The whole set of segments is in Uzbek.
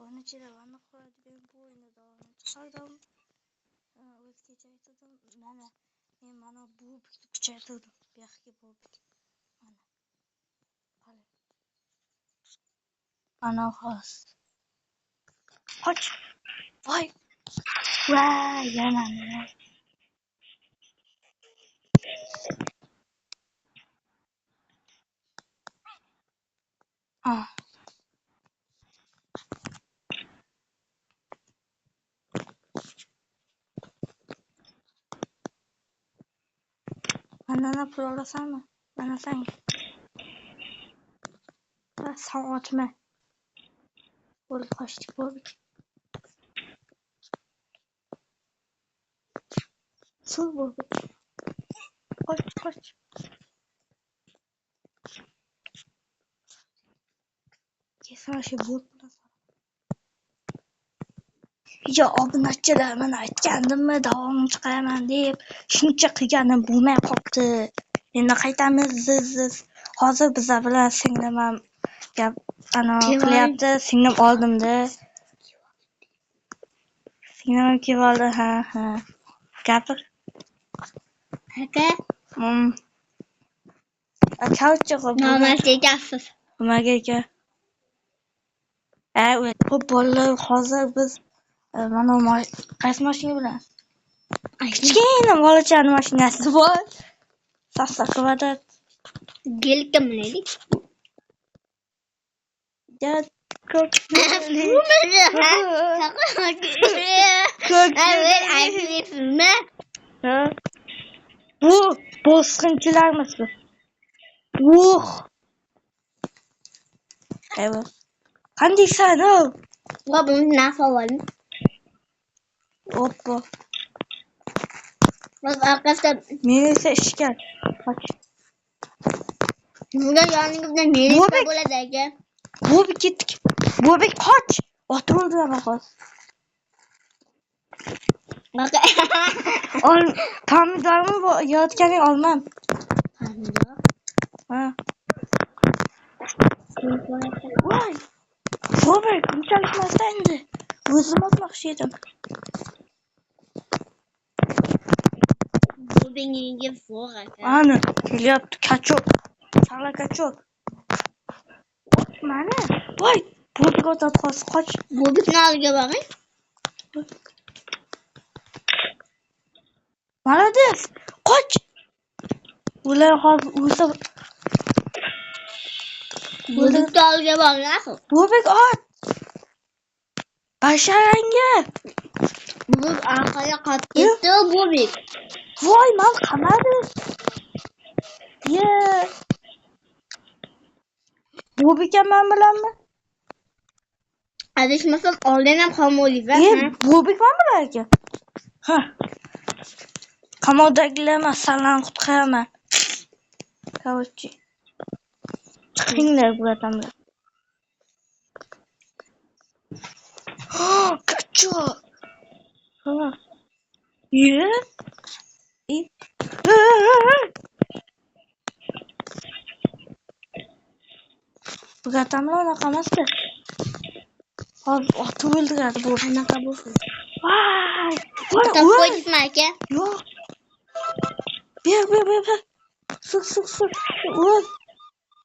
Oyun chiravani qo'yadigan bu o'yinda davom chiqardim. O'zgacha aytdim. Mana bu kuchaytirdim. Bu yoqqa bo'ldik. Mana xolos. Qoch. Voy. Voy, yana. Mandan pul olasanmi? Mana sen. Sen otma. Bo'lib qochdik, bo'ldik. Suv bo'ldik. Qoch. Kesin shu bo'lib yo obunachilar mana aytgandimmi davom chiqaraman deb shuncha qilganim bo'lmay qopti. Endi qaytamiz ziz. Hozir bizlar bilan singlim ham gap qilyapti. Singlim oldimda. Singlim keldi. Ha. Gapir. Aka. Akavchi qo'yib. Normalga gapsiz. Nimaga aka? Xo'p bolalar, hozir biz mana qaysi mashina bilan? Kichkina bolachani mashinasi bor. Sassaqovada Gelka minaylik. Bu bosqinchilarmiz bu. Evet. Qandaysan o? Va buni narsa oling. Hoppa. Bak arkadaşlar. Meni esa ishga. Qoch. Bunga yoningizda neresi bo'ladi aka? Bobik ketdik. Bobik qoch. O'tirdim hozir. Bak. Pomidormi yotganing olmam. Pomidor. Ha. Voy. Bobik, unchalik endi. O'zim otmoqchi edim. Bobingiga zo'r aka. Ana, kelyapti kachok. Sala kachok. Mana. Voy, Bobik otib qolsa qoch. Bobikni oldiga boring. Молодец. Qoch. Ular hozir o'zi Bobikni oldiga boring axir. Bobik ot. Basharanga. Bobik orqaga qotib ketdi Bobik. Voy, men qamadi. Ye. Bobik ham men bilanmi? Adashmasam oldin ham qamoqda. Bobik men bilan ekan. Ha. Qamoqdagilar masalan qutqaraman. Короче. Chiqinglar buradan. Kachok. Ha. Ye. Buradan unaqa emas-ku. Hozir otib o'ldiradi bu. Qanaqa bo'lsin? Voy. Otib qo'ydingmi aka? Yo'q. Ber. Suq.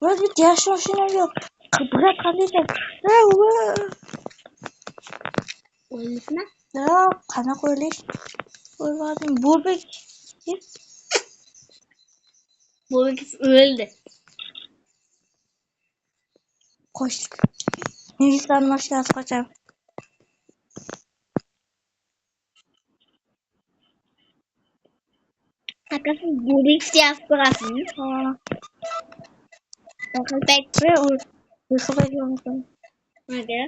Voy, bitta yaxshi mashina yo'q. Qibrat qandaysan? O'ldikmi? Yo'q, qanaqa o'lik? O'lmadim. Bobik o'ldi. Qo'sh. Negisdan mashinasi qocham. Akasi Bobik siyasi ko'rasizmi? Bakılbek Nega?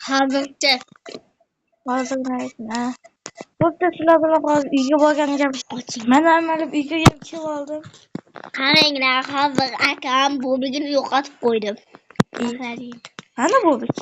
Hozircha. Hozirgina. Bo'pti, sizlar bilan hozir uyga borgan gaplashdik. Men amalib uyga kelib oldim. Qaranglar, hozir akam Bobikni yo'qotib qo'ydim. Ana Bobik.